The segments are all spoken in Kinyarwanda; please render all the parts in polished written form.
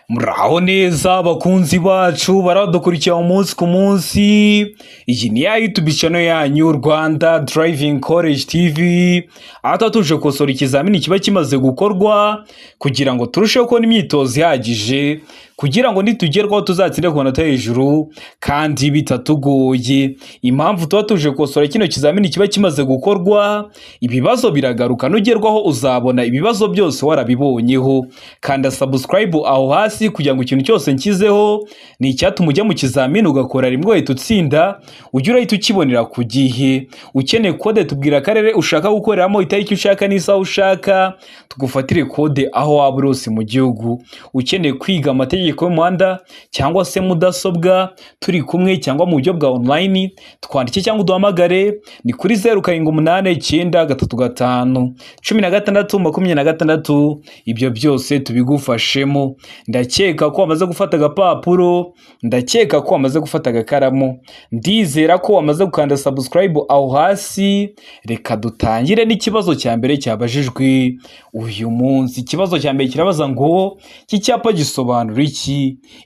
Muraho neza bakunzi bacu baradukurikira umunsi ku munsi. Iyi ni ya YouTube channel yanyu Rwanda Driving College TV. Aha tuje gukosora ikizamini kiba kimaze gukorwa kugira ngo turusheho kubona imyitozo ihagije kugira ngo nitugerwaho tuzatsinde ku manota hejuru kandi bitatugoye. Impamvu tuba tuje gukosora kino kizamini kiba kimaze gukorwa, ibibazo biragaruka nugerwaho uzabona ibibazo byose warabibonyeho. Kanda subscribe aho hasi kugira ngo ikintu cyose nkizeho ni icyatuma ujya mu kizamini ugakora rimwe uhita utsinda, ujye urahita ukibonera ku gihe. Ukeneye kode tubwira akarere ushaka gukoreramo, itariki ushaka n'isaha ushaka, tugufatire kode aho waba uri hose mu gihugu. Ukeneye kwiga amategeko y'umuhanda cyangwa se mudasobwa turi kumwe cyangwa mu buryo bwa online, twandike cyangwa uduhamagare ni kuri 0789351626. Ibyo byose tubigufashemo. Ndakeka ko wamaze gufata agapapuro, ndakeka ko wamaze gufata agakaramu, ndizera ko wamaze gukanda subscribe aho hasi. Reka dutangire n'ikibazo cya mbere cyabajijwe uyu munsi. Ikibazo cya mbere kirabaza ngo iki cyapa gisobanura iki?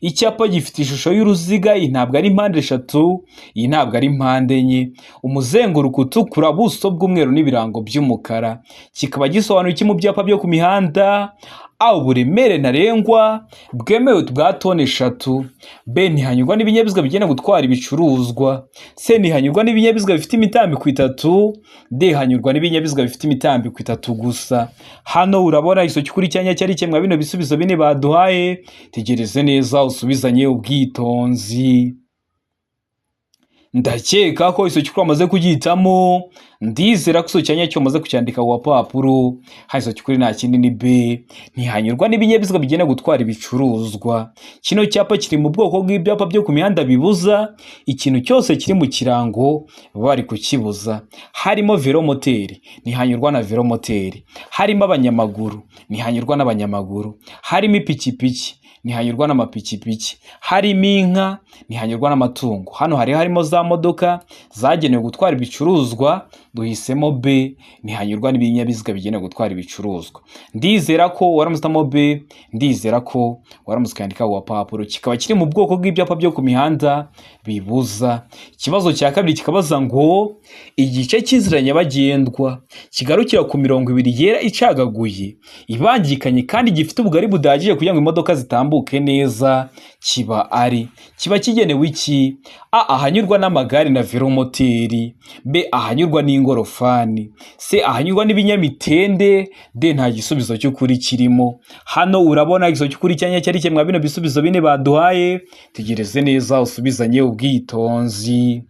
Icyapa gifite ishusho y'uruziga, iyi ntabwo ari impande eshatu, iyi ntabwo ari impande enye, umuzenguruko utukura, buso bw'umweru n'ibirango by'umukara. Kikaba gisobanura iki mu byapa byo ku mihanda? A, uburemere ntarengwa bwemewe bwa toni 3. B, ntihanyurwa n'ibinyabiziga bigenda gutwara ibicuruzwa. C, ntihanyurwa n'ibinyabiziga bifite imitambiko 3. D, hanyurwa n'ibinyabiziga bifite imitambiko 3 gusa. Hano urabona isoki kuri cyanya cyari kimwe bino bisubizo bine baduhaye. Tegereze neza usubizanye ubwitonzi. Ndakeka ko isoki kuri amaze kugitamo, ndizera ko isoki cyanya cyo maze kucyandika ku papuro. Isoki kuri nta kindi ni B, ntihanyurwa n'ibinyabiziga bigenda gutwara ibicuruzwa. Kino cyapa kiri mu bwoko bw'ibyapa byo ku mihanda bibuza ikintu cyose kiri mu kirango bari kukibuza. Harimo velomoteri, ntihanyurwa na velomoteri. Harimo abanyamaguru, ntihanyurwa n'abanyamaguru. Harimo ipikipiki, ntihanyurwa n'amapikipiki. Harimo inka, ntihanyurwa n'amatungo. Hano harimo za modoka zagenewe gutwara ibicuruzwa, duhisemo B, ntihanyurwa n'ibinyabiziga bigenewe gutwara ibicuruzwa. Ndizera ko waramutamo B, ndizera ko waramutse kandika ku papuro. Kikaba kiri mu bwoko bw'ibyapa byo ku mihanda bibuza. Ikibazo cya kabiri kikabaza ngo igice cy'inzira nyabagendwa kigarukira ku mirongo 2 yera icagaguye, ibangikanye kandi gifite ubugari budahagije kugira ngo imodoka zitambuke neza, kiba kigenewe iki? A, ahanyurwa n'amagare na velomoteri. B, ahanyurwa n'ingorofani. C, ahanyurwa n'ibinyamitende. D, nta gisubizo cy'ukuri kirimo. Hano urabona igisozi cy'ukuri cyanya cyari kimwe bino bisubizo bine baduhaye. Tegereze neza usubizanye ubwitonzi.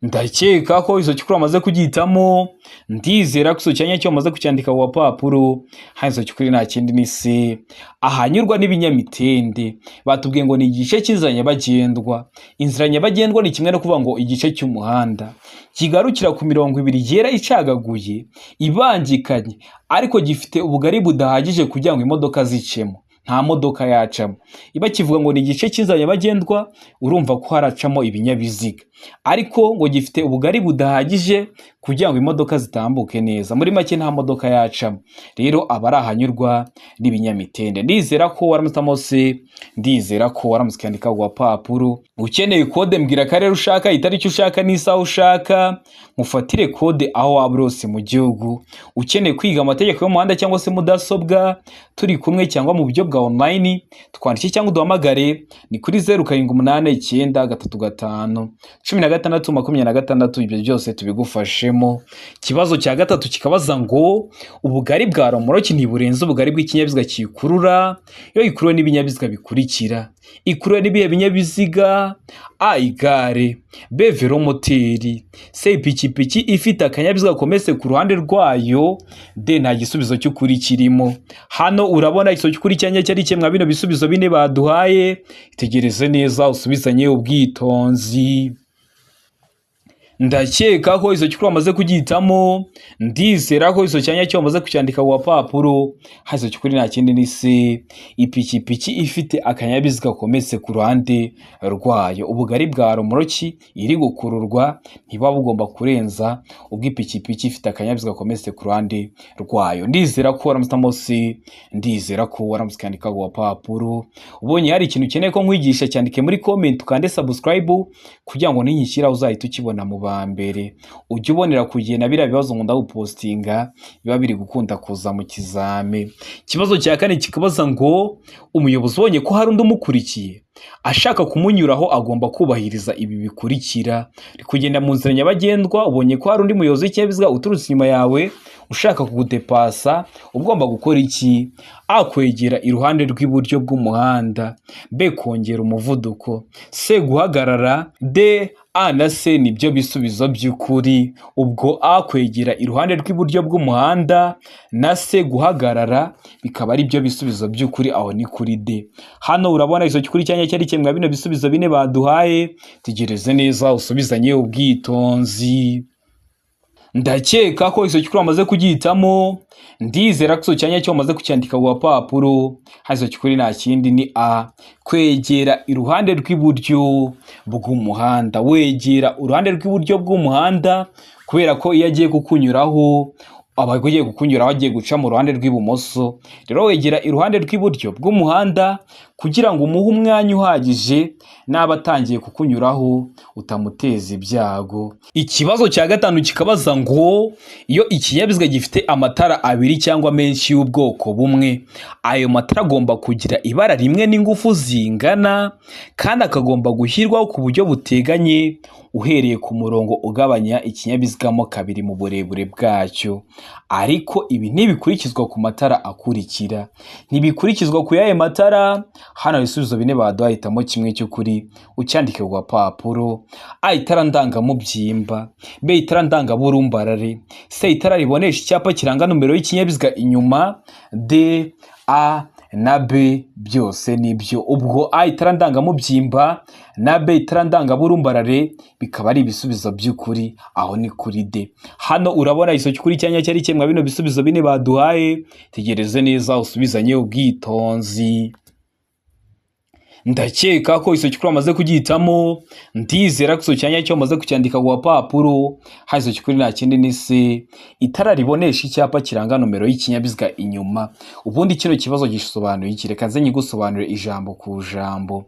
Ndakeka ko isoki kuri amaze kugitamo, ndizera ko isoki cyanya cyo amaze kucyandika ku papuro. Isoki kuri nta kindi ni C, ahanyurwa n'ibinyamitende. Batubwiye ngo ni igice cy'inzira nyabagendwa. Inzira nyabagendwa ni kimwe no kuvuga ngo igice cy'umuhanda kigarukira ku mirongo 2 yera icagaguye, ibangikanye ariko gifite ubugari budahagije kugira ngo imodoka zicemo, nta modoka yacamo. Iba kivuga ngo ni igice cy'inzira nyabagendwa, urumva ko haracamo ibinyabiziga, ariko ngo gifite ubugari budahagije kugira ngo imodoka zitambuke neza. Muri make nta modoka yacamo, rero aba ari ahanyurwa n'ibinyamitende. Ndizera ko waramutamo C, ndizera ko waramutse kandika ku papuro. Ukeneye kode mbwira akarere ushaka, itariki ushaka n'isaha ushaka, mufatire kode aho waba uri hose mu gihugu. Ukeneye kwiga amategeko y'umuhanda cyangwa se mudasobwa turi kumwe cyangwa mu buryo bwa online, twandike cyangwa uduhamagare ni kuri 0789351626. Ibyo byose tubigufashemo. Ikibazo cya gatatu kikabaza ngo ubugari bwa romoroki ntiburenze ubugari bw'ikinyabiziga kikurura iyo ikuruwe n'ibinyabiziga bikurikira. Ikuruwe n'ibihe binyabiziga? A, igare. B, velomoteri. C, ipikipiki ifite akanyabiziga kometse ku ruhande rwayo. D, nta gisubizo cy'ukuri kirimo. Hano urabona isoki kuri cyanya cyari kimwe bino bisubizo bine baduhaye. Tegereze neza usubizanye ubwitonzi. ndakeka ko izo cyukuri wamaze kugihitamo, ndizera ko izo cyanya cyo wamaze kucyandika ku papuro. Izo cyukuri nta kindi ni se ipikipiki ifite akanyabiziga kometse ku ruhande rwayo. Ubugari bwa romoroki iri gukururwa ntiba bugomba kurenza ubw'ipikipiki ifite akanyabiziga kometse ku ruhande rwayo. Ndizera ko waramutamo se, ndizera ko waramutse kwandika ku papuro. Ubonye hari ikintu ukeneye ko nkwigisha, cyandike muri comment ukande subscribe kugira ngo ninyishyira uzahita ukibona mu ba mbere. Ujye ubonera kugenda biriya bibazo nkunda gupostinga biba biri gukunda kuza mu kizame. Ikibazo cya kane kikabaza ngo umuyobozi ubonye ko hari undi umukurikiye ashaka kumunyuraho agomba kubahiriza ibi bikurikira. Uri kugenda mu nzira nyabagendwa, ubonye ko hari undi muyobozi w'ikinyabiziga uturutse inyuma yawe ushaka kugudepasa, ugomba gukora iki? A, kwegera iruhande rw'iburyo bw'umuhanda. B, kongera umuvuduko. C, guhagarara. D, A na C nibyo bisubizo by'ukuri. Ubwo A, kwegera iruhande rw'iburyo bw'umuhanda, na C, guhagarara, bikaba ari byo bisubizo by'ukuri. Aho ni kuri D. Hano urabona izo cyukuri cyanya cyari kimwe bino bisubizo bine baduhaye. Tegereze neza usubizanye ubwitonzi. Ndakeka ko izo cyukuri wamaze kugihitamo, ndizera ko izo cyanya cyo wamaze kucyandika ku papuro. Izo cyukuri nta kindi ni A, kwegera iruhande rw'iburyo bw'umuhanda. Wegera uruhande rw'iburyo bw'umuhanda kubera ko iyo agiye kukunyuraho aba agiye kukunyuraho agiye guca mu ruhande rw'ibumoso. Rero wegera iruhande rw'iburyo bw'umuhanda kugira ngo umuhe umwanya uhagije n'aba atangiye kukunyuraho utamuteza ibyago. Ikibazo cya gatanu kikabaza ngo iyo ikinyabiziga gifite amatara abiri cyangwa menshi y'ubwoko bumwe, ayo matara agomba kugira ibara rimwe n'ingufu zingana kandi akagomba gushyirwaho ku buryo buteganye uhereye ku murongo ugabanya ikinyabiziga mo kabiri mu burebure bwacyo. Ariko ibi ntibikurikizwa ku matara akurikira. Ntibikurikizwa ku yaye matara. Hano ibisubizo bine baduhitamo kimwe cy'ukuri ucyandike ku papuro. A, itara ndangamubyimba. B, itara ndangaburumbarare. C, itara ribonesha icyapa kiranga nomero y'ikinyabiziga inyuma. D, A na B byose nibyo. Ubwo A, itara ndangamubyimba, na B, itara ndangaburumbarare, bikaba ari ibisubizo by'ukuri. Aho ni kuri D. Hano urabona izo cyukuri cyanya cyari kimwe bino bisubizo bine baduhaye. Tegereze neza usubizanye ubwitonzi. Ndakeka ko izo cyukuri wamaze kugihitamo, ndizera ko izo cyanya cyo wamaze kucyandika ku papuro. Izo cyukuri nta kindi ni C, itara ribonesha icyapa kiranga nomero y'ikinyabiziga inyuma. Ubundi kino kibazo gisobanuye iki? Reka nze nyigusobanurire ijambo ku jambo.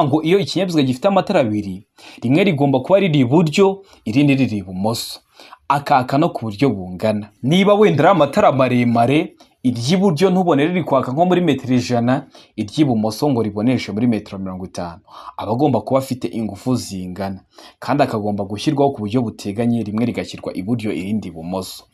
Ngo iyo ikinyabiziga gifite amatara abiri, rimwe rigomba kuba riri iburyo, irindi riri ibumoso, akaka no ku buryo bungana. Niba wenda ari amatara maremare, iry'iburyo ntubone riri kwaka nko muri metero 100, iry'ibumoso ngo riboneshe muri metero 50, aba agomba kuba afite ingufu zingana kandi akagomba gushyirwaho ku buryo buteganye, rimwe rigashyirwa iburyo irindi ibumoso.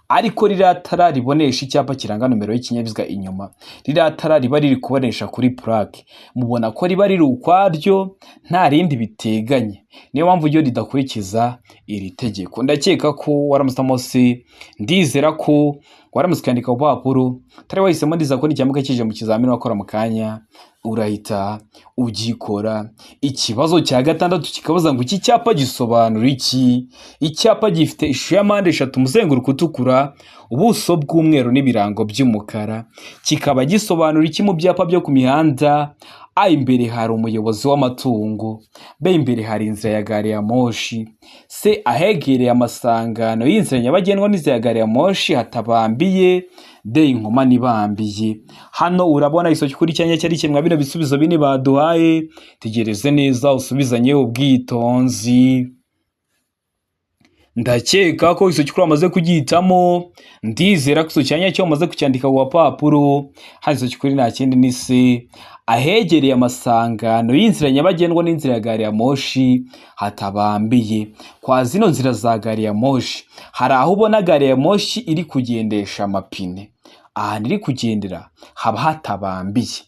Ariko ririya tara ribonesha icyapa kiranga nomero y'ikinyabiziga inyuma, ririya tara riba riri kubonesha kuri plaque, mubona ko riba riri ukwaryo nta rindi biteganye. Niyo mpamvu iyo ridakurikiza iri tegeko. Ndakeka ko waramutamo se, ndizera ko waramutse kwandika ku papuro. Tari wahisemo ndiza ko n'icyamuka kije mu kizamini wakora mu kanya urahita ugikora. Ikibazo cya gatandatu kikabaza ngo iki cyapa gisobanura iki? Icyapa gifite ishusho ya mpande eshatu, umuzenguruko utukura, ubuso bw'umweru n'ibirango by'umukara. Kikaba gisobanura iki mu byapa byo ku mihanda? A, imbere hari umuyobozi w'amatungo. B, imbere hari inzira ya gari ya moshi. C, ahegereye amasangano y'inzira nyabagendwa n'inzira ya gari ya moshi hatabambiye. D, inkomane ibambiye. Hano urabona izo cyukuri cyanya cyari kimwe bino bisubizo bine baduhaye. Tegereze neza usubizanye ubwitonzi. Ndakeka ko izo cyukuri wamaze kugihitamo, ndizera ko izo cyanya cyo wamaze kucyandika ku papuro. Izo cyukuri nta kindi ni C, ahegereye amasangano y'inzira nyabagendwa n'inzira ya gari ya moshi hatabambiye. Kwa zino nzira za gari ya moshi hari aho ubona gari ya moshi iri kugendesha amapine, ahantu iri kugendera haba hatabambiye.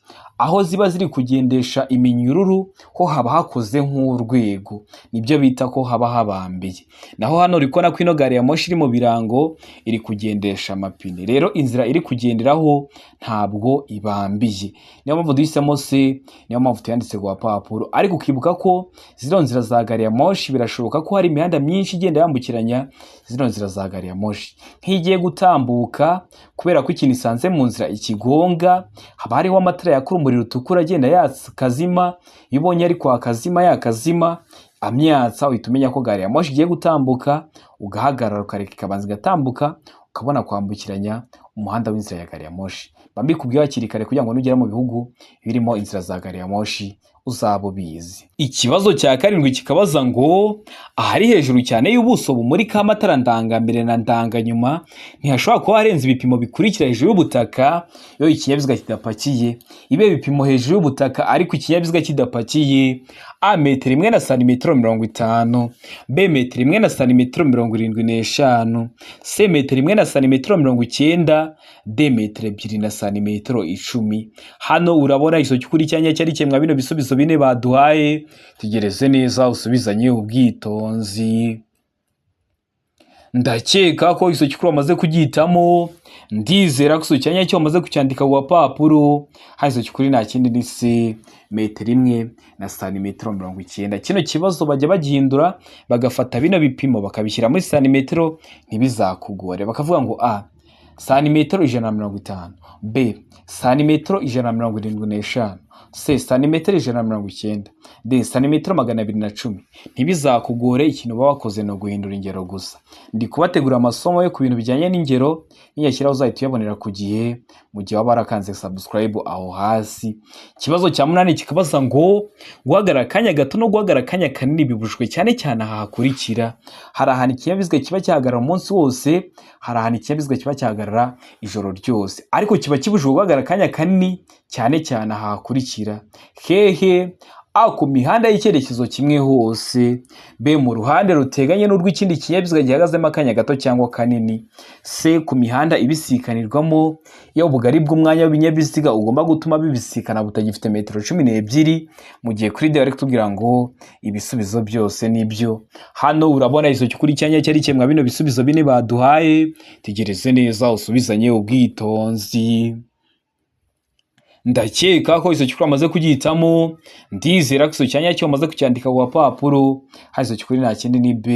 aho ziba ziri kugendesha iminyururu ho haba hakoze nk'urwego, nibyo bita ko haba habambiye. Naho hano uri kubona ko ino gari ya moshi iri mu birango iri kugendesha amapine, rero inzira iri kugenderaho ntabwo ibambiye, niyo mpamvu duhisemo se, niyo mpamvu tuyanditse ku gapapuro. Ariko ukibuka ko zino nzira za gari ya moshi birashoboka ko hari imihanda myinshi igenda yambukiranya zino nzira za gari ya moshi, nk'igiye gutambuka kubera ko ikintu isanze mu nzira ikigonga, haba hariho amatara yakora umuriro utukura agenda yakazima, iyo ubonye ari kwakazima yakazima amyatsa, uhita umenya ko gari ya moshi igiye gutambuka, ugahagarara ukareka ikabanza igatambuka, ukabona kwambukiranya umuhanda w'inzira ya gari ya moshi. Bambikubwiye hakiri kare kugira ngo nugera mu bihugu birimo inzira za gari ya moshi uzaba ubizi. Ikibazo cya karindwi kikabaza ngo ahari hejuru cyane y'ubuso bumurika amatara ndangambere na ndanganyuma ntihashobora kuba harenze ibipimo bikurikira hejuru y'ubutaka iyo ikinyabiziga kidapakiye. Ibe bipimo hejuru y'ubutaka ariko ikinyabiziga kidapakiye: A metero 1 na santimetero 50, B metero 1 na santimetero 75, C metero 1 na santimetero 90, D metero 2 na santimetero 10. Hano urabona iso cyukuri cyanya cyari cyemwa bino bisubizo bine baduhaye, tegereze neza usubizanye ubwitonzi. Ndakeka ko iso cyukuri wamaze kugitamo, ndizera ko iso cyanya cyo wamaze kucyandika ku gapapuro. Iso cyukuri nta kindi ni C metero 1 na santimetero 90. Kino kibazo bajya bagihindura bagafata bino bipimo bakabishyira muri santimetero, ntibizakugore. Bakavuga ngo A santimetero 150, B santimetero 175, C santimetero 190, D santimetero 210. Ntibizakugore, ikintu baba wakoze no guhindura ingero gusa. Ndi kubategura amasomo yo ku bintu bijyanye n'ingero, niyashyiraho uzahita uyabonera ku gihe mu gihe waba warakanze subscribe aho hasi. Ikibazo cya 8 kikabaza ngo guhagarara akanya gato no guhagarara akanya kanini bibujwe cyane cyane aha hakurikira. Hari ahantu ikinyabiziga kiba cyahagarara umunsi wose, hari ahantu ikinyabiziga kiba cyahagarara ijoro ryose, ariko kiba kibujwe guhagarara akanya kanini cyane cyane aha hakurikira: hehe? A ku mihanda y'icyerekezo kimwe hose, B mu ruhande ruteganye n'urw'ikindi kinyabiziga gihagazemo akanya gato cyangwa kanini, C ku mihanda ibisikanirwamo iyo ubugari bw'umwanya w'ibinyabiziga ugomba gutuma bibisikana butagifite metero 12, mu gihe kuri D bari kutubwira ngo ibisubizo byose nibyo. Hano urabona iso cyukuri cyanya cyari cyemwa bino bisubizo bine baduhaye, tegereze neza usubizanye ubwitonzi. Ndakeka ko iso cyukuri amaze kugitamo, ndizera ko iso cyanya cyo amaze kucyandika ku gapapuro. Iso cyukuri nta kindi ni B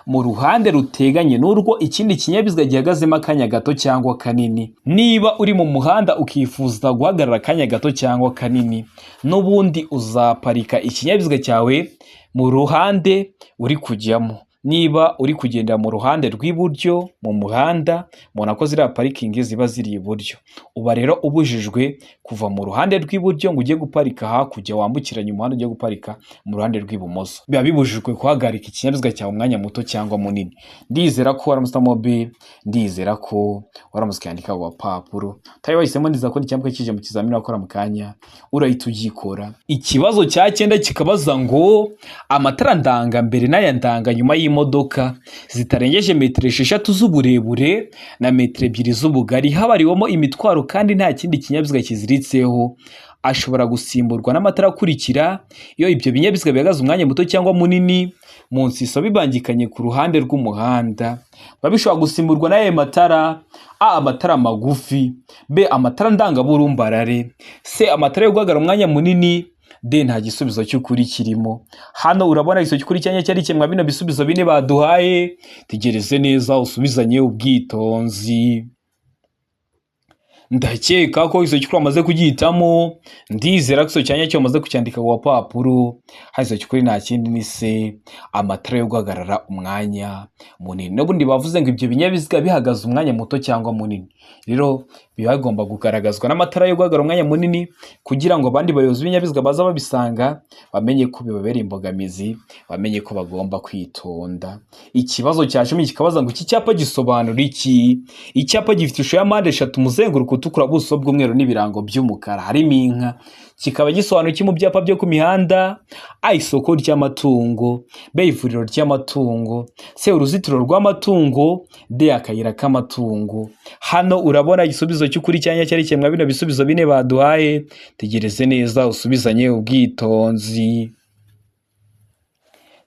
mu ruhande ruteganye n'urwo ikindi kinyabiziga gihagazemo akanya gato cyangwa kanini. Niba uri mu muhanda ukifuza guhagarara akanya gato cyangwa kanini, n'ubundi uzaparika ikinyabiziga cyawe mu ruhande uri kujyamo. Niba uri kugenda mu ruhande rw'iburyo mu muhanda, mubona ko ziriya parikingi ziba ziri iburyo, uba rero ubujijwe kuva mu ruhande rw'iburyo ngo ujye guparika hakurya wambukiranye umuhanda ujye guparika mu ruhande rw'ibumoso. Biba bibujijwe guhagarika ikinyabiziga cyawe umwanya muto cyangwa munini. Ndizera ko waramutse B, ndizera ko waramutse kwandika ku gapapuro. Tayi wahisemo neza ko icyambwe kije mu kizamini wakora mu kanya urahita ugikora. Ikibazo cya 9 kikabaza ngo amatara ndanga mbere n'aya ndanga nyuma y'imodoka zitarengeje metero 6 z'uburebure na metero 2 z'ubugari habariwemo imitwaro kandi nta kindi kinyabiziga kiziritseho, ashobora gusimburwa n'amatara akurikira iyo ibyo binyabiziga bihagaze umwanya muto cyangwa munini mu nsiso bibangikanye ku ruhande rw'umuhanda. Babishobora gusimburwa n'ayo matara: A amatara magufi, B amatara ndangaburumbarare, C amatara yo guhagarara umwanya munini, D nta gisubizo cy'ukuri kirimo. Hano urabona iso cy'ukuri cyanya cyari cyemwa bino bisubizo bine baduhaye, tegereze neza usubizanye ubwitonzi. Ndakeka ko iso cyukuri amaze kugitamo, ndizera ko iso cyanya cyo amaze kucyandika ku gapapuro. Iso cyukuri nta kindi ni C amatara yo guhagarara umwanya munini. N'ubundi bavuze ngo ibyo binyabiziga bihagaze umwanya muto cyangwa munini, rero biba bigomba kugaragazwa n'amatara yo guhagarara umwanya munini kugira ngo abandi bayobozi b'ibinyabiziga baza babisanga bamenye ko bibabera imbogamizi, bamenye ko bagomba kwitonda. Ikibazo cya 10 kikabaza ngo iki cyapa gisobanura iki? Icyapa gifite ishusho ya mpande 3, umuzenguruko utukura, buso bw'umweru n'ibirango by'umukara, harimo inka. kikaba gisobanuye iki mu byapa byo ku mihanda? A, isoko ry'amatungo, B, ivuriro ry'amatungo, C, uruzitiro rw'amatungo, D, akayira k'amatungo. Hano urabona igisubizo cy'ukuri cyanya cyari kimwe bino bisubizo bine baduhaye. Tegereze neza usubizanye ubwitonzi.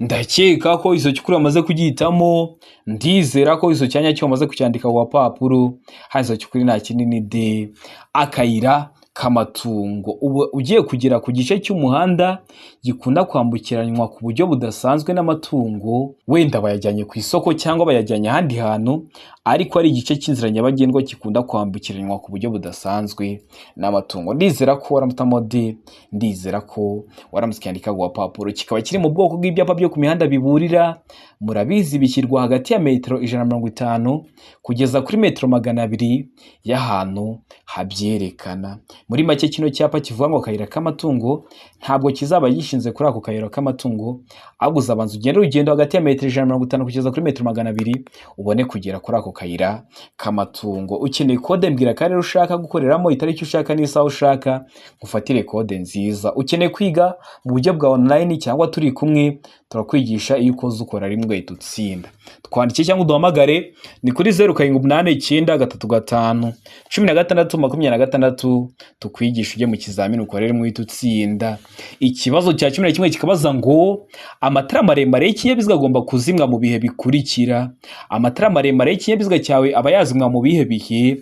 Ndakeka ko iso cyukuri bamaze kugihitamo, ndizera ko iso cyanya cyo bamaze kucyandika ku papuro. Hazo cyukuri nta kindi ni D, akayira k'amatungo. Ubu ugiye kugera ku gice cy'umuhanda gikunda kwambukiranywa ku buryo budasanzwe n'amatungo, wenda bayajyanye ku isoko cyangwa bayajyanye ahandi hantu, ariko ari igice cy'inzira nyabagendwa gikunda kwambukiranywa ku buryo budasanzwe n'amatungo. Ndizera ko waramutamo D, ndizera ko waramusikandika ku papuro. Kikaba kiri mu bwoko bw'ibyapa byo ku mihanda biburira. Murabizi bishyirwa hagati ya metero 150 kugeza kuri metero 200 y'ahantu habyerekana. Muri make kino cyapa kivuga ngo akayira k'amatungo ntabwo kizaba gishinze kuri ako kayira k'amatungo, ahubwo uzabanza ugenda urugendo hagati ya metero 150 kugeza kuri metero 200 ubone kugera kuri ako kayira k'amatungo. Ukeneye kode mbwira karere ushaka gukoreramo, itariki ushaka n'isaha ushaka, gufatire kode nziza. Ukeneye kwiga mu buryo bwa online cyangwa turi kumwe, turakwigisha iyo ukoze ukora rimwe utsinda. Twandike cyangwa uduhamagare ni kuri 0789351626 tukwigisha ujye mu kizamini ukorere mu utsinda. Ikibazo cya 11 kikabaza ngo amatara maremare y'ikinyabiziga agomba kuzimwa mu bihe bikurikira. Amatara maremare y'ikinyabiziga cyawe aba yazimwa mu bihe bihe?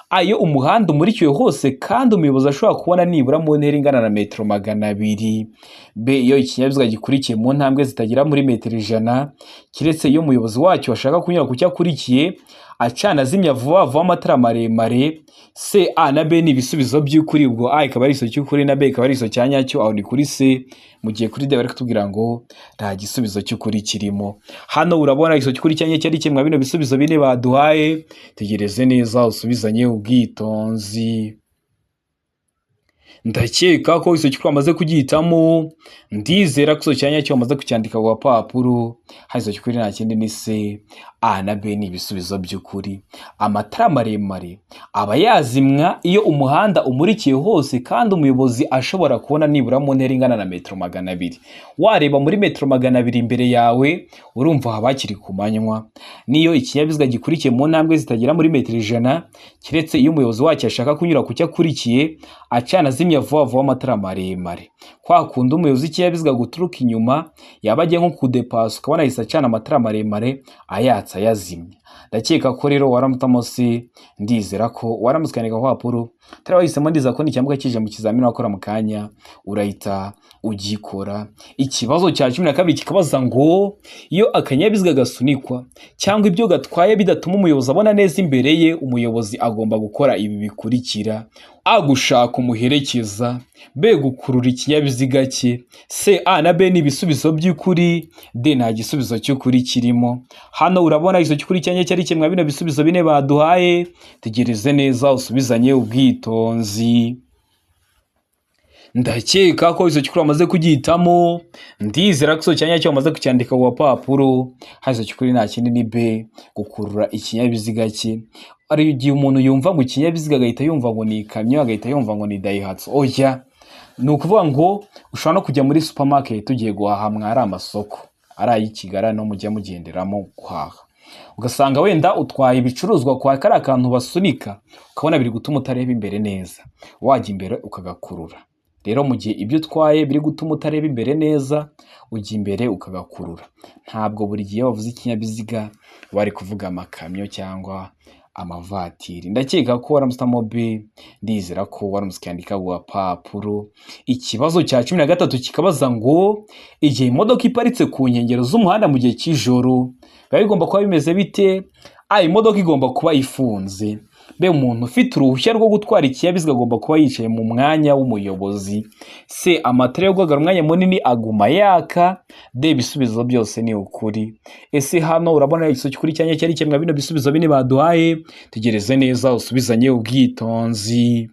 Ayo umuhanda umurikiwe hose kandi umuyobozi ashobora kubona nibura mu ntera ingana na metero 200. B, iyo ikinyabiziga gikurikiye mu ntambwe zitagira muri metero 100, kiretse iyo umuyobozi wacyo ashaka kunyura ku cyakurikiye acana azimya vuba vuba amatara maremare. C, A na B ni ibisubizo by'ukuri. Ubwo A ikaba ari iso cy'ukuri na B ikaba ari iso cyanyacyo, aho ni kuri C. Mu gihe kuri D bari kutubwira ngo nta gisubizo cy'ukuri kirimo. Hano urabona iso cy'ukuri cyanya cyari kimwe bino bisubizo bine baduhaye. Tegereze neza usubizanye ubwitonzi. Ndakeka ko iso cy'ukuri bamaze kugihitamo, ndizera ko iso cyanya cyo bamaze kucyandika ku papuro. Hazo cy'ukuri nta kindi ni C, A na B ni ibisubizo by'ukuri. Amatara maremare aba yazimwa iyo umuhanda umurikiye hose kandi umuyobozi ashobora kubona nibura mu ntera ingana na metero 200. Wareba muri metero 200 imbere yawe urumva habakiri ku manywa. Niyo ikinyabiziga gikurikiye mu ntambwe zitagira muri metero 100, kiretse iyo umuyobozi wacyo ashaka kunyura ku cyakurikiye acana azimya vuba vuba amatara maremare. Kwa kundi umuyobozi w'ikinyabiziga guturuka inyuma yaba agiye nko kudepasa ukabona yahise acana amatara maremare ayatsa yazimya. Ndakeka ko rero waramutamo C, ndizera ko waramusikandika ku papuro. Tara wahisemo, ndiza ko nicyambuka kije mu kizamini wakora mu kanya urahita ugikora. Ikibazo cya 12 kikabaza ngo iyo akanyabiziga gasunikwa cyangwa ibyo gatwaye bidatuma umuyobozi abona neza imbere ye, umuyobozi agomba gukora ibi bikurikira: A, gushaka umuherekeza, B, gukurura ikinyabiziga cye, C, A na B ni ibisubizo by'ukuri, D nta gisubizo cy'ukuri kirimo. Hano urabona iso cy'ukuri cyanya cyari kimwe bino bisubizo bine baduhaye. Tegereze neza usubizanye ubwitonzi. Ndakeka ko iso cy'ukuri bamaze kugihitamo, ndizera ko iso cyanya cyo bamaze kucyandika ku papuro. Hazo cy'ukuri nta kindi ni B, gukurura ikinyabiziga cye. Ari igihe umuntu yumva ngo ikinyabiziga agahita yumva ngo ni ikamyo, agahita yumva ngo ni Daihatsu. Oya, ni ukuvuga ngo ushobora no kujya muri supermarket tugiye guhaha, mwari amasoko ari ay'Ikigara no mujya mugenderamo guhaha, ugasanga wenda utwaye ibicuruzwa kwa kari akantu basunika, ukabona biri gutuma utareba imbere neza, wajya imbere ukagakurura. Rero mu gihe ibyo utwaye biri gutuma utareba imbere neza, ujya imbere ukagakurura. Ntabwo buri gihe wavuze ikinyabiziga bari kuvuga amakamyo cyangwa amavatiri. Ndakeka ko waramutamo B, ndizera ko waramusikandika ku papuro. Ikibazo cya 13 kikabaza ngo igihe imodoka iparitse ku nkengero z'umuhanda mu gihe cy'ijoro biba bigomba kuba bimeze bite? A, imodoka igomba kuba ifunze. B, umuntu ufite uruhushya rwo gutwara ikinyabiziga agomba kuba yicaye mu mwanya w'umuyobozi. C, amatara yo guhagarara umwanya munini aguma yaka. D, ibisubizo byose ni ukuri. Ese hano urabona iso cy'ukuri cyanya cyari kimwe bino bisubizo bine baduhaye. Tegereze neza usubizanye ubwitonzi.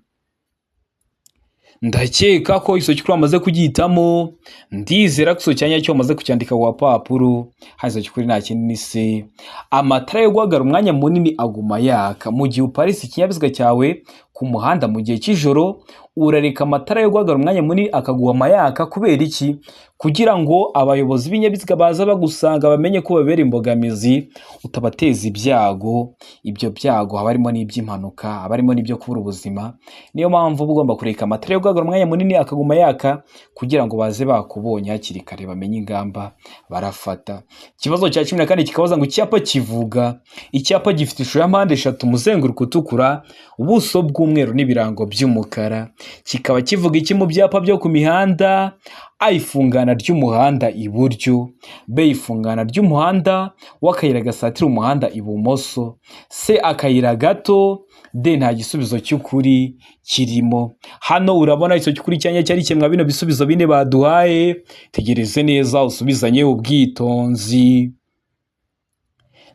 Ndakeka ko iso cy'ukuri bamaze kugihitamo, ndizera ko iso cyanya cyo bamaze kucyandika ku papuro. Hazo cy'ukuri nta kindi ni C, amatara yo guhagarara umwanya munini aguma yaka. Mu gihe uparitse ikinyabiziga cyawe ku muhanda mu gihe cy'ijoro, urareka amatara yo guhagarara umwanya munini akaguhama yaka kubera iki? Kugira ngo abayobozi b'ibinyabiziga baza bagusanga bamenye ko babera imbogamizi, utabateza ibyago. Ibyo byago haba harimo n'iby'impanuka, haba harimo n'ibyo kubura ubuzima. Niyo mpamvu uba ugomba kureka amatara yo guhagarara umwanya munini akaguma yaka, kugira ngo baze bakubonye hakiri kare bamenye ingamba barafata. Ikibazo cya 14 kikabaza ngo icyapa kivuga. Icyapa gifite ishusho ya mpande eshatu, umuzenguruko utukura, ubuso bw'umweru n'ibirango by'umukara. Kikaba kivuga iki mu byapa byo ku mihanda? A, ifungana ry'umuhanda iburyo. B, ifungana ry'umuhanda w'akayira gasatira umuhanda ibumoso. C, akayira gato. D, nta gisubizo cy'ukuri kirimo. Hano urabona icyo cy'ukuri cyanya cyari kimwe bino bisubizo bine baduhaye. Tegereze neza usubizanye ubwitonzi.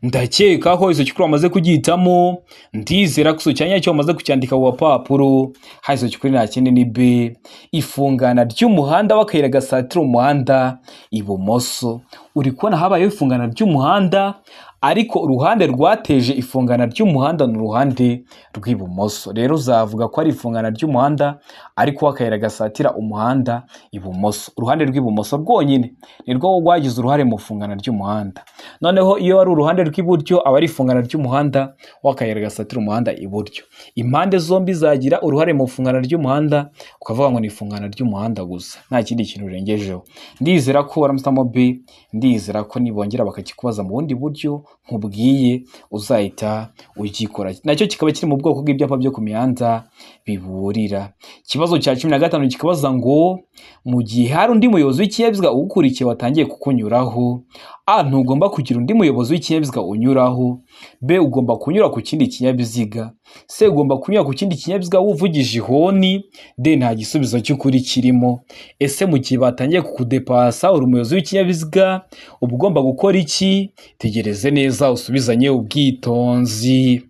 Ndakeka ko izo cyukuri wamaze kugihitamo, ndizera ko cyanya cyo wamaze kucyandika ku papuro. Izo cyukuri nta kindi ni B, ifungana ry'umuhanda w'akayira gasatira umuhanda ibumoso. Uri kubona habayeho ifungana ry'umuhanda, ariko uruhande rwateje ifungana ry'umuhanda ni uruhande rw'ibumoso. Rero uzavuga ko ari ifungana ry'umuhanda ariko w'akayira gasatira umuhanda ibumoso. Uruhande rw'ibumoso rwonyine nirwo rwagize uruhare mu fungana ry'umuhanda. Noneho iyo ari uruhande rw'iburyo aba ari ifungana ry'umuhanda w'akayira gasatira umuhanda iburyo. Impande zombi zagira uruhare mu fungana ry'umuhanda, ukavuga ngo ni ifungana ry'umuhanda gusa, nta kindi kintu urengejeho. Ndizera ko waramusamo B, ndizera ko nibongera bakakikubaza mu bundi buryo nkubwiye uzahita ugikora. Nacyo kikaba kiri mu bwoko bw'ibyapa byo ku mihanda biburira. Ikibazo cya 15 kikabaza ngo mu gihe hari undi muyobozi w'ikinyabiziga ugukurikiye watangiye kukunyuraho, A, ntugomba kugira undi muyobozi w'ikinyabiziga unyuraho. B, ugomba kunyura ku kindi kinyabiziga. C, ugomba kunyura ku kindi kinyabiziga wuvugije ihoni. D, nta gisubizo cy'ukuri kirimo. Ese mu gihe batangiye kukudepasa uri umuyobozi w'ikinyabiziga uba ugomba gukora iki? Tegereze neza usubizanye ubwitonzi.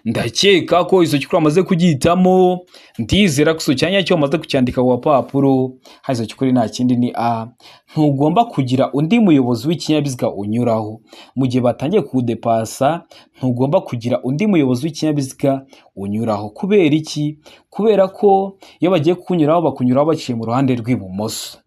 Ndakeka ko izo cyukuri wamaze kugihitamo, ndizera ko cyanya cyo wamaze kucyandika ku papuro. Izo cyukuri nta kindi ni A, ntugomba kugira undi muyobozi w'ikinyabiziga unyuraho. Mu gihe batangiye kudepasa ntugomba kugira undi muyobozi w'ikinyabiziga unyuraho. Kubera iki? Kubera ko iyo bagiye kukunyuraho bakunyuraho baciye mu ruhande rw'ibumoso.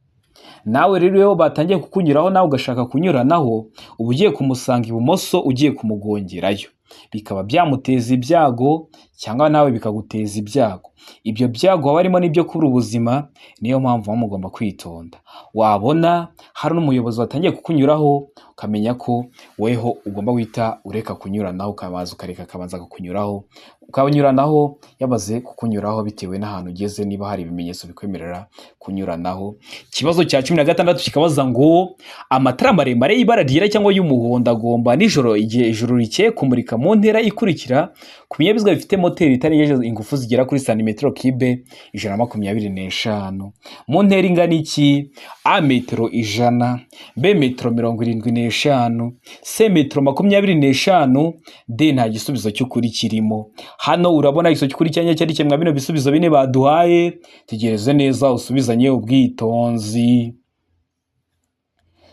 Nawe rero iyo batangiye kukunyuraho nawe ugashaka kunyuranaho, uba ugiye kumusanga ibumoso, ugiye kumugongerayo, bikaba byamuteza ibyago cyangwa nawe bikaguteza ibyago. Ibyo byago haba harimo n'ibyo kubura ubuzima. Niyo mpamvu mugomba kwitonda. Wabona hari n'umuyobozi watangiye kukunyuraho, ukamenya ko weho ugomba guhita ureka kunyuranaho, ukabanza ukareka akabanza kukunyuraho, ukanyuranaho yabaze kukunyuraho bitewe n'ahantu ugeze, niba hari ibimenyetso bikwemerera kunyuranaho. Ikibazo cya 16 kikabaza ngo amatara maremare y'ibara ryera cyangwa y'umuhondo agomba nijoro igihe ijuru rikeye kumurika mu ntera ikurikira ku binyabiziga bifite moteri itarengeje ingufu zigera kuri santimetero kibe 125. Mu ntera ingana iki? A, metero 100. B, metero 75. C, metero 25. D, nta gisubizo cy'ukuri kirimo. Hano urabona iso cy'ukuri cyanya cyari kimwe bino bisubizo bine baduhaye. Tegereze neza usubizanye ubwitonzi.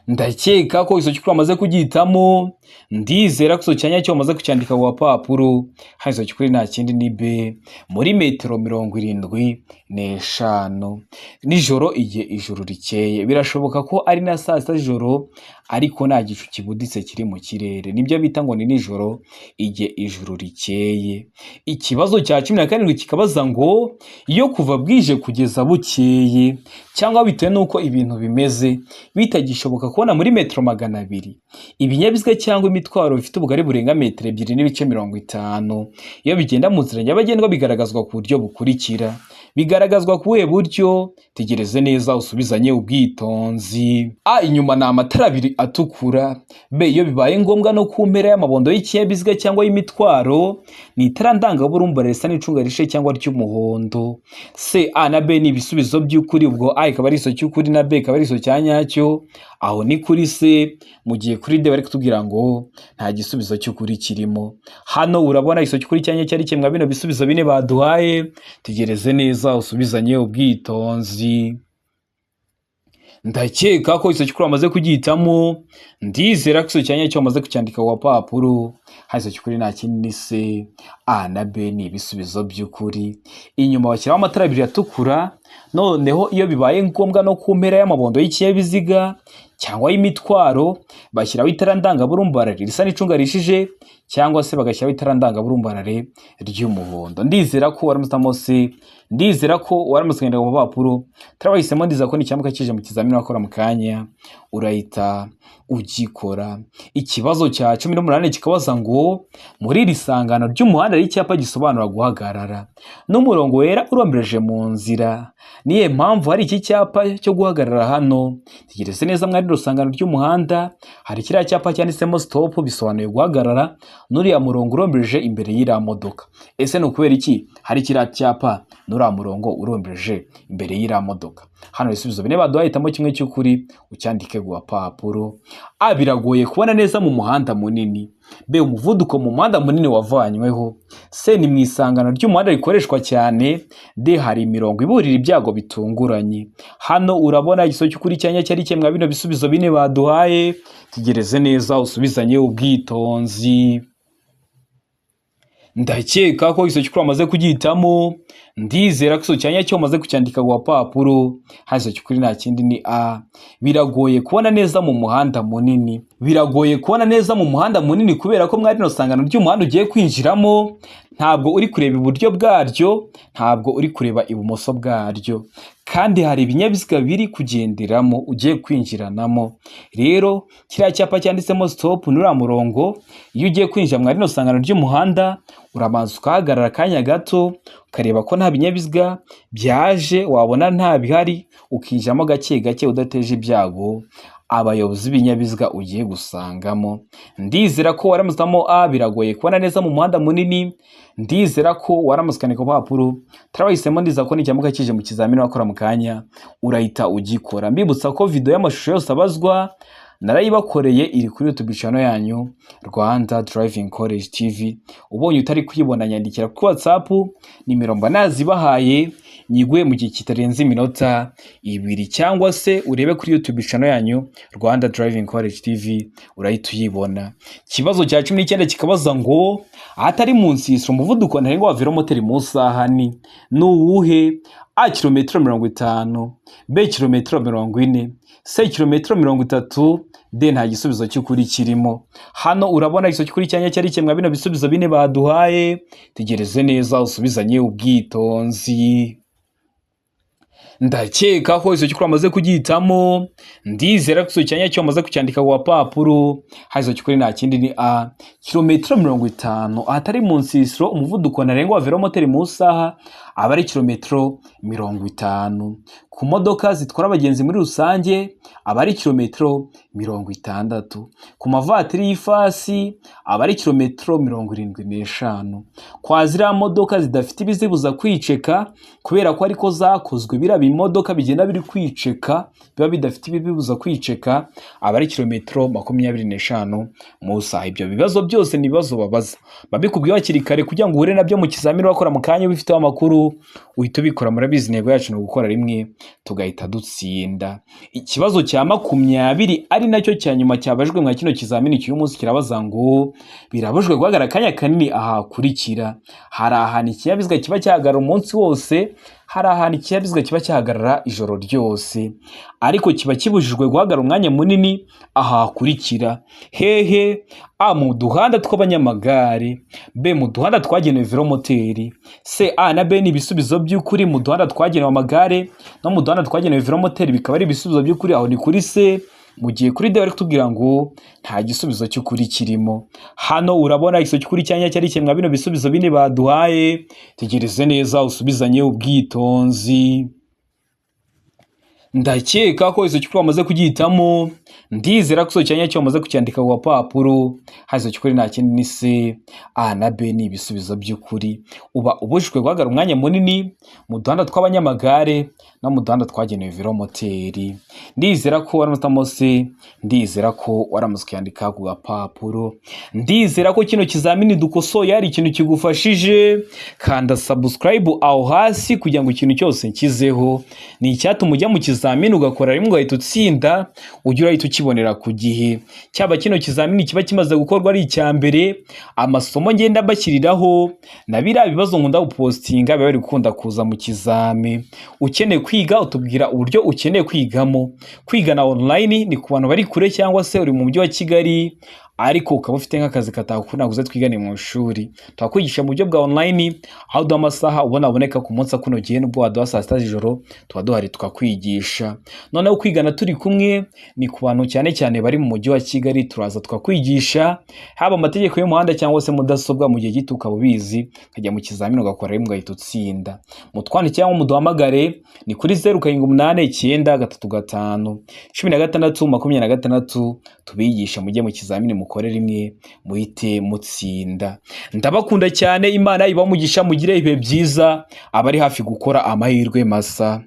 Ndakeka ko iso cyukuri wamaze kugihitamo, ndizera ko cyanya cyo wamaze kucyandika ku papuro. Iso cyukuri nta kindi ni B, muri metero 75. Nijoro igihe ijuru rikeye. Birashoboka ko ari na saa sita z'ijoro ariko nta gicu kibuditse kiri mu kirere, nibyo bita ngo ni nijoro igihe ijuru rikeye. Ikibazo cya 17 kikabaza ngo iyo kuva bwije kugeza bukeye cyangwa bitewe nuko ibintu bimeze bitagishoboka kubona muri metero 200 ibinyabiziga cyangwa imitwaro bifite ubugari burenga metero 2.50 iyo bigenda mu nzira nyabagendwa bigaragazwa ku buryo bukurikira. Bigaragazwa kuwe buryo? Tegereze neza usubizanye ubwitonzi. A, inyuma na amatara abiri atukura. B, iyo bibaye ngombwa no ku mpera y'amabondo y'ikinyabiziga cyangwa y'imitwaro ni itara ndangaburumba risa n'icunga rishe cyangwa ry'umuhondo. C, A na B ni ibisubizo by'ukuri, ubwo A ikaba ari iso cy'ukuri na B ikaba ari iso cyanyacyo. Aho ni kuri C, mu gihe kuri D bari kutubwira ngo nta gisubizo cy'ukuri kirimo. Hano urabona iso cy'ukuri cyanya cyari kimwe bino bisubizo bine baduhaye. Tegereze neza usubizanye ubwitonzi. ndakeka ko iso cyukuri wamaze kugihitamo, ndizera ko iso cyanya cyo wamaze kucyandika ku gapapuro. Iso cyukuri nta kindi ni C, A na B ni ibisubizo by'ukuri. Inyuma bashyiraho amatara abiri atukura, noneho iyo bibaye ngombwa no ku mpera y'amabondo y'ikinyabiziga cyangwa y'imitwaro bashyiraho itara ndangaburumbarare risa n'icunga rishije, cyangwa se bagashyiraho itara ndangaburumbarare ry'umuhondo. Ndizera ko waramutamo C, ndizera ko waramutse kwandika ku gapapuro. Turabahisemo, ndiza ko n'icyamuka kije mu kizamini wakora mu kanya urahita ugikora. Ikibazo cya 18 kikabaza ngo muri iri sangano ry'umuhanda y'icyapa gisobanura guhagarara n'umurongo wera urombereje mu nzira, niye mpamvu hari iki cyapa cyo guhagarara hano? Tegereze neza mwari rusangano ry'umuhanda, hari kiriya cyapa cyanditsemo stop bisobanuye guhagarara, n'uriya murongo urombereje imbere y'ira modoka. Ese no kubera iki hari kiriya cyapa n'uriya murongo urombereje imbere y'ira modoka? Hano ibisubizo bine baduhahitamo kimwe cy'ukuri ucyandike ku gapapuro. A, biragoye kubona neza mu muhanda munini. B, umuvuduko mu muhanda munini wavanyweho. C, ni mu isangano ry'umuhanda rikoreshwa cyane. D, hari imirongo iburira ibyago bitunguranye. Hano urabona igiso cy'ukuri cyanya cyari kimwe bino bisubizo bine baduhaye. Tegereze neza usubizanye ubwitonzi. Ndakeka ko iso cyukuri wamaze kugihitamo, ndizera ko iso cyanya cyo wamaze kucyandika ku gapapuro. Iso cyukuri nta kindi ni A, biragoye kubona neza mu muhanda munini. Biragoye kubona neza mu muhanda munini kubera ko mwari no sangano ry'umuhanda ugiye kwinjiramo ntabwo uri kureba iburyo bwaryo, ntabwo uri kureba ibumoso bwaryo, kandi hari ibinyabiziga biri kugenderamo ugiye kwinjiranamo. Rero kiriya cyapa cyanditsemo stop n'uriya murongo, iyo ugiye kwinjira mwari no sangano ry'umuhanda urabanza ukahagarara akanya gato ukareba ko nta binyabiziga byaje, wabona nta bihari ukinjiramo gake gake udateje ibyago abayobozi b'ibinyabiziga ugiye gusangamo. Ndizera ko waramuzamo A, biragoye kubona neza mu muhanda munini. Ndizera ko waramuzikanika ku gapapuro. Turabahisemo, ndiza ko n'icyamuka kije mu kizamini wakora mu kanya urahita ugikora. Mbibutsa ko video y'amashusho yose abazwa narayibakoreye iri kuri YouTube channel yanyu Rwanda Driving College TV. Ubonye utari kuyibona nyandikira ku WhatsApp, nimero mba nazibahaye nyigwe mu gihe kitarenze iminota 2, cyangwa se urebe kuri YouTube channel yanyu Rwanda Driving College TV urahita uyibona. Kibazo cya 19 kikabaza ngo ahatari munsi y'isro umuvuduko ntarengwa wa velomoteri mu saha ni uwuhe? A, kilometero 50, B, kilometero 40, C, kilometero 30, D, nta gisubizo cy'ukuri kirimo. Hano urabona igiso cy'ukuri cyanya cyari kimwe bino bisubizo bine baduhaye. Tegereze neza usubizanye ubwitonzi. Ndakeka ko iso cy'ukuri amaze kugihitamo, ndizera ko iso cyanya cyo amaze kucyandika ku gapapuro. Iso cy'ukuri nta kindi ni A, kilometero 50, ahatari munsi y'isro umuvuduko ntarengwa wa velomoteri mu saha aba ari kilometero 50. Ku modoka zitwara abagenzi muri rusange aba ari kilometero 60. Ku mavatiri y'ifasi aba ari kilometero 75. Kwa ziriya modoka zidafite ibizibuza kwiceka kubera ko ariko zakozwe biraba imodoka bigenda biri kwiceka biba bidafite ibibuza kwiceka aba ari kilometero 25 mu saha. Ibyo bibazo byose ni bibazo babaza babikubwiye hakiri kare kugira ngo uhure nabyo mu kizamini wakora mu kanya bifiteho amakuru uhita ubikora. Murabizi intego yacu no gukora rimwe tugahita dutsinda. Ikibazo cya 20 ari nacyo cya nyuma cyabajwe mu kino kizamini cy'uyu munsi kirabaza ngo birabujwe guhagarara akanya kanini aha kurikira. Hari ahantu ikinyabiziga kiba cyahagarara umunsi wose, hari ahantu ikinyabiziga kiba cyahagarara ijoro ryose, ariko kiba kibujijwe guhagarara umwanya munini aha kurikira. Hehe? A, mu duhanda tw'abanyamagare, B, mu duhanda twagenewe velomoteri, C, A na B ni ibisubizo by'ukuri. Mu duhanda twagenewe amagare no mu duhanda twagenewe velomoteri bikaba ari ibisubizo by'ukuri. Aho ni kuri C. Mu gihe kuri D bari kutubwira ngo nta gisubizo cy'ukuri kirimo. Hano urabona igiso cy'ukuri cyanya cyari kimwe bino bisubizo bine baduhaye. Tegereze neza usubizanye ubwitonzi. Ndakeka ko iso cy'ukuri wamaze kugihitamo, ndizera ko iso cyanya cyo wamaze kucyandika ku gapapuro. Iso cy'ukuri nta kindi ni C, A na B ni ibisubizo by'ukuri. Uba ubujijwe guhagarara umwanya munini mu duhanda tw'abanyamagare no mu duhanda twagenewe velomoteri. Ndizera ko waramutamo C, ndizera ko waramutse kuyandika ku gapapuro. Ndizera ko kino kizamini dukosoye ari ikintu kigufashije. Kanda subscribe aho hasi kugira ngo ikintu cyose nkizeho ni icyatuma ujya mu kizamini ikizamini ugakora rimwe ugahita utsinda, ujye urahita ukibonera ku gihe. Cyaba kino kizamini kiba kimaze gukorwa ari icya mbere, amasomo ngenda mbashyiriraho na biriya bibazo nkunda gupostinga biba biri gukunda kuza mu kizami. Ukeneye kwiga utubwira uburyo ukeneye kwigamo. Kwiga na online ni ku bantu bari kure cyangwa se uri mu mujyi wa Kigali ariko ukaba ufite nk'akazi katakuna kuze twigane mu ishuri. Twakwigisha mu buryo bwa online aho duha amasaha ubona aboneka ku munsi akunogeye, nubwo waduha saa sita z'ijoro tuba duhari tukakwigisha. Noneho kwigana turi kumwe ni ku bantu cyane cyane bari mu mujyi wa Kigali, turaza tukakwigisha haba amategeko y'umuhanda cyangwa se mudasobwa mu gihe gito ukaba ubizi, ukajya mu kizamini ugakora rimwe ugahita utsinda. Mutwandikire cyangwa muduhamagare ni kuri 0788351626 tubigisha mujye mu kizamini mukore rimwe muhite mutsinda. Ndabakunda cyane, Imana ibamugisha, mugire ibihe byiza, abari hafi gukora amahirwe masa.